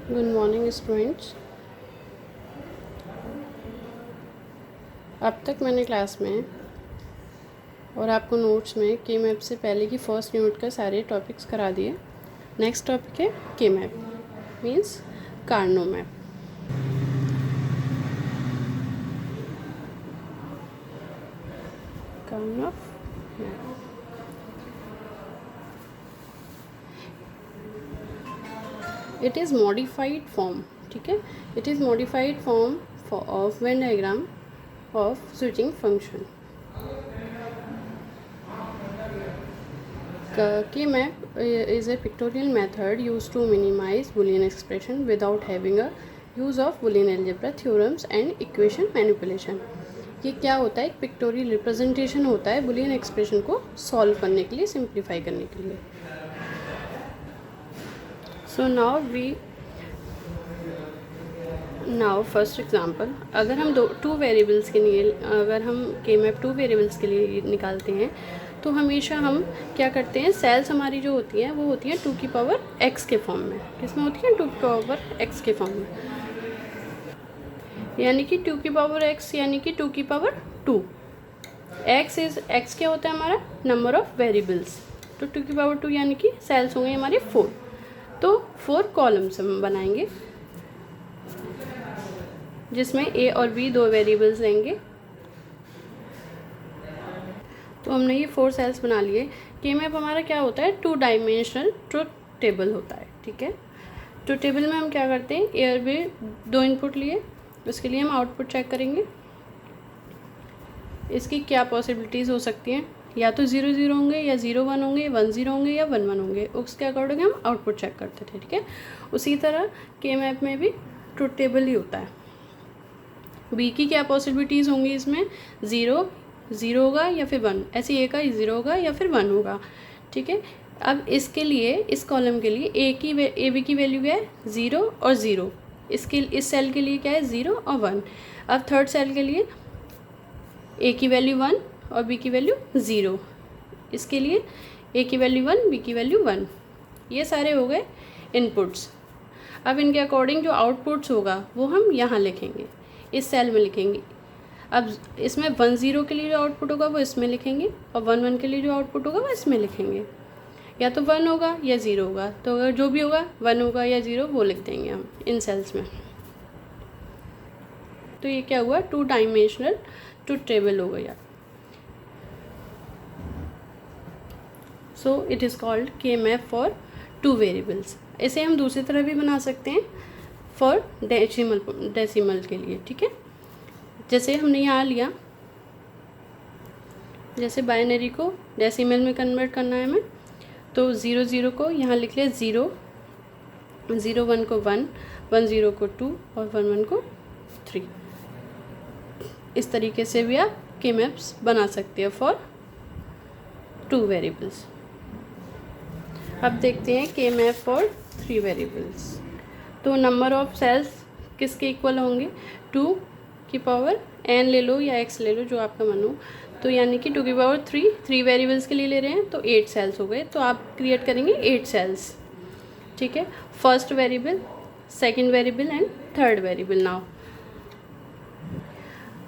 Good morning students. अब तक मैंने क्लास में और आपको नोट्स में के मैप से पहले की फर्स्ट यूनिट का सारे टॉपिक्स करा दिए। नेक्स्ट टॉपिक है K map means Karnaugh map. Karnaugh map it is modified form, ठीक है। It is modified form of Venn diagram of switching function. K-map is a pictorial method used to minimize Boolean expression without having a use of Boolean algebra theorems and equation manipulation। ये क्या होता है? एक pictorial representation होता है Boolean expression को solve करने के लिए, सिंप्लीफाई करने के लिए। सो नाउ फर्स्ट एग्जांपल, अगर हम टू वेरिएबल्स के लिए अगर हम के मैप टू वेरिएबल्स के लिए निकालते हैं तो हमेशा हम क्या करते हैं, सेल्स हमारी जो होती हैं वो होती हैं 2 की पावर x के फॉर्म में। किसमें होती हैं? 2 की पावर x के फॉर्म में, यानी कि 2 की पावर x यानी कि 2 की पावर 2। x क्या होता है? हमारा नंबर ऑफ वेरिएबल्स। तो 2 की पावर 2 यानी कि सेल्स होंगे हमारे 4। तो 4 कॉलम्स हम बनाएंगे जिसमें a और b दो वेरिएबल्स लेंगे। तो हमने ये 4 सेल्स बना लिए। के मैप हमारा क्या होता है? 2 डायमेंशनल ट्रुथ टेबल होता है, ठीक है। ट्रुथ टेबल में हम क्या करते हैं, ए और बी दो इनपुट लिए, उसके लिए हम आउटपुट चेक करेंगे। इसकी क्या पॉसिबिलिटीज़ हो सकती हैं? या तो 0 0 होंगे, या 0 1 होंगे, 1 0 होंगे, या 1 1 होंगे। उसके अकॉर्डिंग हम आउटपुट चेक करते थे, ठीक है। उसी तरह के मैप में भी ट्रुथ टेबल ही होता है। बी की क्या पॉसिबिलिटीज़ होंगी? इसमें 0 0 होगा या फिर 1, ऐसे ए का 0 होगा या फिर 1 होगा, ठीक है। अब इसके लिए, इस कॉलम के लिए ए बी की वैल्यू क्या है? 0 और 0। इस सेल के लिए क्या है? 0 और 1। अब थर्ड सेल के लिए ए की वैल्यू 1 और बी की वैल्यू 0। इसके लिए ए की वैल्यू 1, बी की वैल्यू 1। ये सारे हो गए इनपुट्स। अब इनके अकॉर्डिंग जो आउटपुट्स होगा वो हम यहाँ लिखेंगे, इस सेल में लिखेंगे। अब इसमें 1 0 के लिए जो आउटपुट होगा वो इसमें लिखेंगे, और 1 1 के लिए जो आउटपुट होगा वो इसमें लिखेंगे। या तो 1 होगा या 0 होगा, तो अगर जो भी होगा 1 होगा या 0 वो लिख देंगे हम इन सेल्स में। तो ये क्या हुआ? 2 डायमेंशनल ट्रुथ टेबल हो गया। सो इट इज़ कॉल्ड के मैप फॉर 2 वेरिएबल्स। इसे हम दूसरी तरह भी बना सकते हैं फॉर डेसिमल के लिए, ठीक है। जैसे हमने यहाँ लिया, जैसे बाइनरी को डेसिमल में कन्वर्ट करना है हमें, तो 0 0 को यहाँ लिख लिया 0, 0 1 को 1, 1 0 को 2 और 1 1 को 3। इस तरीके से भी आप के मैप्स बना सकते हैं फॉर 2 वेरिएबल्स। अब देखते हैं के मैप फॉर 3 वेरिएबल्स। तो नंबर ऑफ सेल्स किसके इक्वल होंगे? 2 की पावर n ले लो या x ले लो, जो आपका मन हो। तो यानी कि 2 की पावर 3 वेरिएबल्स के लिए ले रहे हैं, तो 8 सेल्स हो गए। तो आप क्रिएट करेंगे 8 सेल्स, ठीक है। First variable, second variable and third variable. Now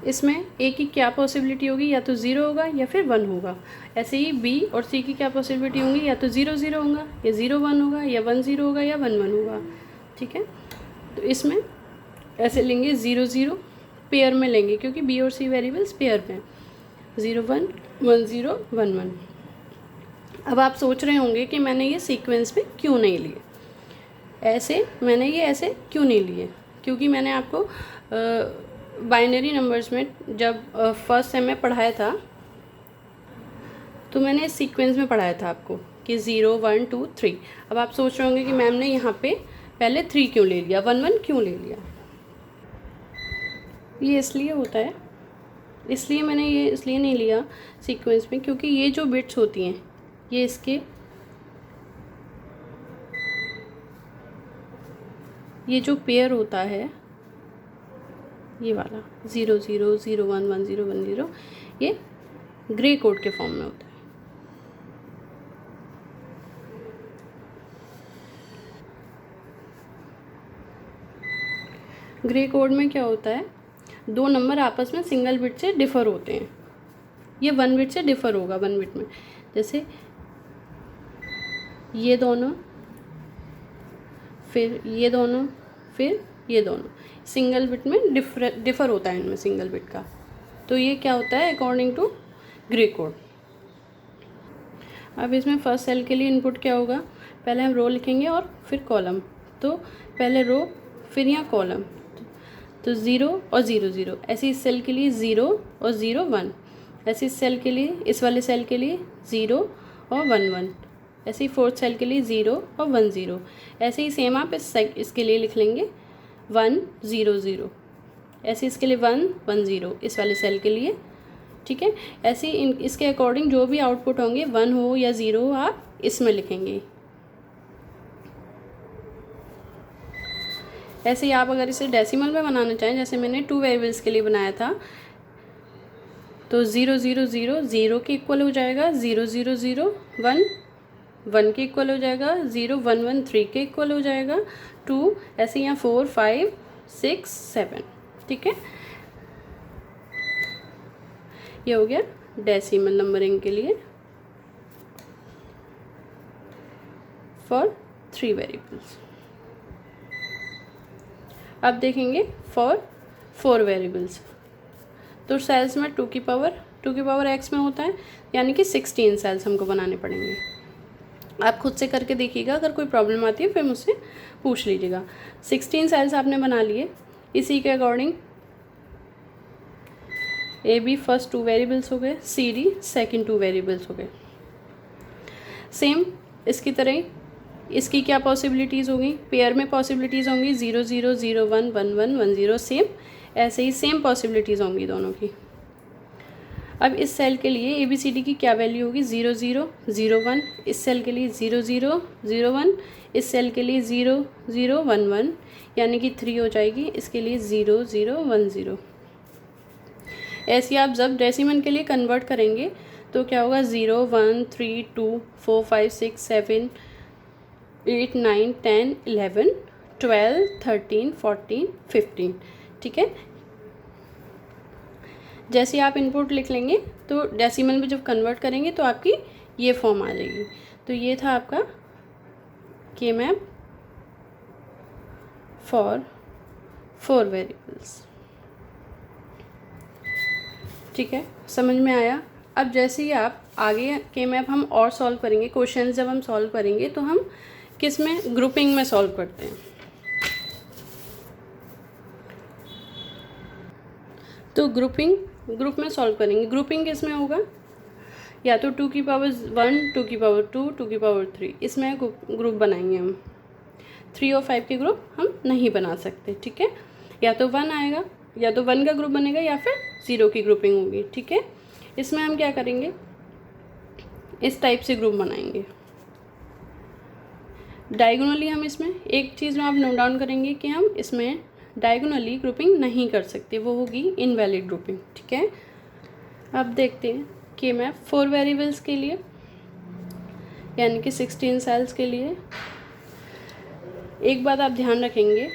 इसमें a की क्या पॉसिबिलिटी होगी? या तो 0 होगा या फिर 1 होगा। ऐसे ही b और c की क्या पॉसिबिलिटी होंगी? या तो 0 0 होगा, या 0 1 होगा, या 1 0 होगा, या 1 1 होगा, ठीक है। तो इसमें ऐसे लेंगे 0 0 पेयर में लेंगे, क्योंकि बी और सी वेरिएबल्स पेयर में 0 1 1 0 1 1। अब आप सोच रहे होंगे कि मैंने ये सीक्वेंस में क्यों नहीं लिए, मैंने ये ऐसे क्यों नहीं लिए? क्योंकि मैंने आपको बाइनरी नंबर्स में जब फर्स्ट सेम में पढ़ाया था, तो मैंने इस सीक्वेंस में पढ़ाया था आपको कि 0 1 2 3। अब आप सोच रहे होंगे कि मैम ने यहाँ पे पहले 3 क्यों ले लिया, 1 1 क्यों ले लिया? ये इसलिए होता है, इसलिए मैंने ये इसलिए नहीं लिया सीक्वेंस में, क्योंकि ये जो बिट्स होती हैं ये इसके, ये जो पेयर होता है ये वाला 0 0 0 1 1 0 1 0, ये ग्रे कोड के फॉर्म में होता है। ग्रे कोड में क्या होता है, 2 नंबर आपस में सिंगल बिट से डिफ़र होते हैं। ये 1 बिट से डिफ़र होगा 1 बिट में, जैसे ये दोनों, फिर ये दोनों, फिर ये दोनों, सिंगल बिट में डिफ़र होता है इनमें सिंगल बिट का। तो ये क्या होता है अकॉर्डिंग टू ग्रे कोड। अब इसमें फर्स्ट सेल के लिए इनपुट क्या होगा, पहले हम रो लिखेंगे और फिर कॉलम। तो पहले रो फिर यहाँ कॉलम, तो 0 और 0 0, ऐसे इस सेल के लिए 0 और 0 1, ऐसे इस सेल के लिए, इस वाले सेल के लिए 0 और 1 1, ऐसे ही फोर्थ सेल के लिए 0 और 1 0, ऐसे ही सेम आप इसके लिए लिख लेंगे 1 0 0, ऐसे इसके लिए 1 1 0 इस वाले सेल के लिए। ठीक है, ऐसे ही इसके अकॉर्डिंग जो भी आउटपुट होंगे 1 हो या 0 हो आप इसमें लिखेंगे। ऐसे ही आप अगर इसे डेसिमल में बनाना चाहें, जैसे मैंने 2 वेरिएबल्स के लिए बनाया था, तो 0 0 0 0 के इक्वल हो जाएगा, 0 0 0 1 1 के इक्वल हो जाएगा, 0 1 1 3 के इक्वल हो जाएगा, 2, ऐसे यहाँ 4 5 6 7। ठीक है, ये हो गया डेसिमल नंबरिंग के लिए फॉर 3 वेरिएबल्स। अब देखेंगे फॉर 4 वेरिएबल्स। तो सेल्स में 2 की पावर x में होता है, यानी कि 16 सेल्स हमको बनाने पड़ेंगे। आप खुद से करके देखिएगा, अगर कोई प्रॉब्लम आती है फिर मुझसे पूछ लीजिएगा। 16 सेल्स आपने बना लिए, इसी के according A B first 2 variables हो गए, सी डी सेकेंड 2 वेरिएबल्स हो गए। सेम इसकी तरह ही इसकी क्या पॉसिबिलिटीज़ होंगी, पेयर में पॉसिबिलिटीज़ होंगी 0 0 0 1 1 1 1 0, सेम ऐसे ही सेम पॉसिबिलिटीज़ होंगी दोनों की। अब इस सेल के लिए ए बी सी डी की क्या वैल्यू होगी, 0 0 0 1, इस सेल के लिए 0 0 0 1, इस सेल के लिए 0 0 1 1, यानी कि 3 हो जाएगी, इसके लिए 0 0 1 0। ऐसे आप जब डेसिमल के लिए कन्वर्ट करेंगे तो क्या होगा, 0 1 3 2 4 5 6 7 8 9 10 11 12 13 14 15। ठीक है, जैसे आप इनपुट लिख लेंगे तो डेसिमल में जब कन्वर्ट करेंगे तो आपकी ये फॉर्म आ जाएगी। तो ये था आपका के मैप फॉर 4 वेरिएबल्स। ठीक है, समझ में आया। अब जैसे ही आप आगे के मैप हम और सॉल्व करेंगे, क्वेश्चन जब हम सॉल्व करेंगे तो हम किस में, ग्रुपिंग में सॉल्व करते हैं। तो ग्रुप में सॉल्व करेंगे। ग्रुपिंग किस में होगा, या तो 2 की पावर 1 2 की पावर 2 2 की पावर 3, इसमें ग्रुप बनाएंगे हम। 3 और 5 के ग्रुप हम नहीं बना सकते। ठीक है, या तो 1 आएगा, या तो 1 का ग्रुप बनेगा या फिर 0 की ग्रुपिंग होगी। ठीक है, इसमें हम क्या करेंगे, इस टाइप से ग्रुप बनाएंगे। डायगोनली हम इसमें एक चीज़ में आप नोट डाउन करेंगे कि हम इसमें डायगोनली ग्रुपिंग नहीं कर सकते, वो होगी इनवैलिड ग्रुपिंग। ठीक है, अब देखते हैं के मैप 4 वेरिएबल्स के लिए, यानी कि 16 सेल्स के लिए। एक बात आप ध्यान रखेंगे,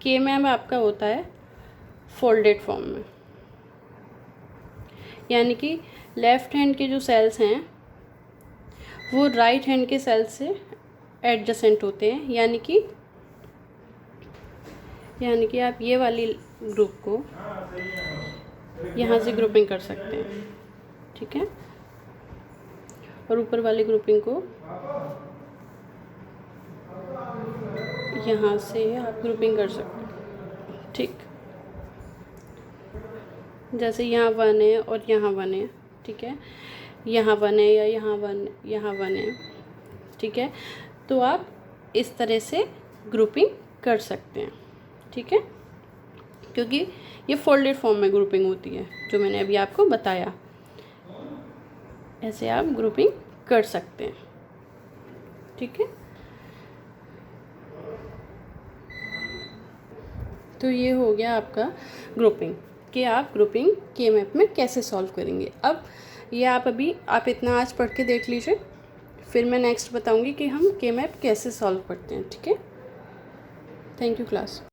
के मैप आपका होता है फोल्डेड फॉर्म में, यानी कि लेफ़्ट हैंड के जो सेल्स हैं वो राइट हैंड के सेल्स से एडजेसेंट होते हैं, यानी कि आप ये वाली ग्रुप को यहाँ से ग्रुपिंग कर सकते हैं। ठीक है, और ऊपर वाली ग्रुपिंग को यहाँ से आप ग्रुपिंग कर सकते हैं। ठीक, जैसे यहाँ 1 है और यहाँ 1 है। ठीक है, यहाँ 1 है या यहाँ 1 है। ठीक है, तो आप इस तरह से ग्रुपिंग कर सकते हैं। ठीक है, क्योंकि ये फोल्डेड फॉर्म में ग्रुपिंग होती है, जो मैंने अभी आपको बताया, ऐसे आप ग्रुपिंग कर सकते हैं। ठीक है, तो ये हो गया आपका ग्रुपिंग, कि आप ग्रुपिंग के मैप में कैसे सॉल्व करेंगे। अब ये आप इतना आज पढ़ के देख लीजिए, फिर मैं नेक्स्ट बताऊंगी कि हम के मैप कैसे सॉल्व करते हैं। ठीक है, थैंक यू क्लास।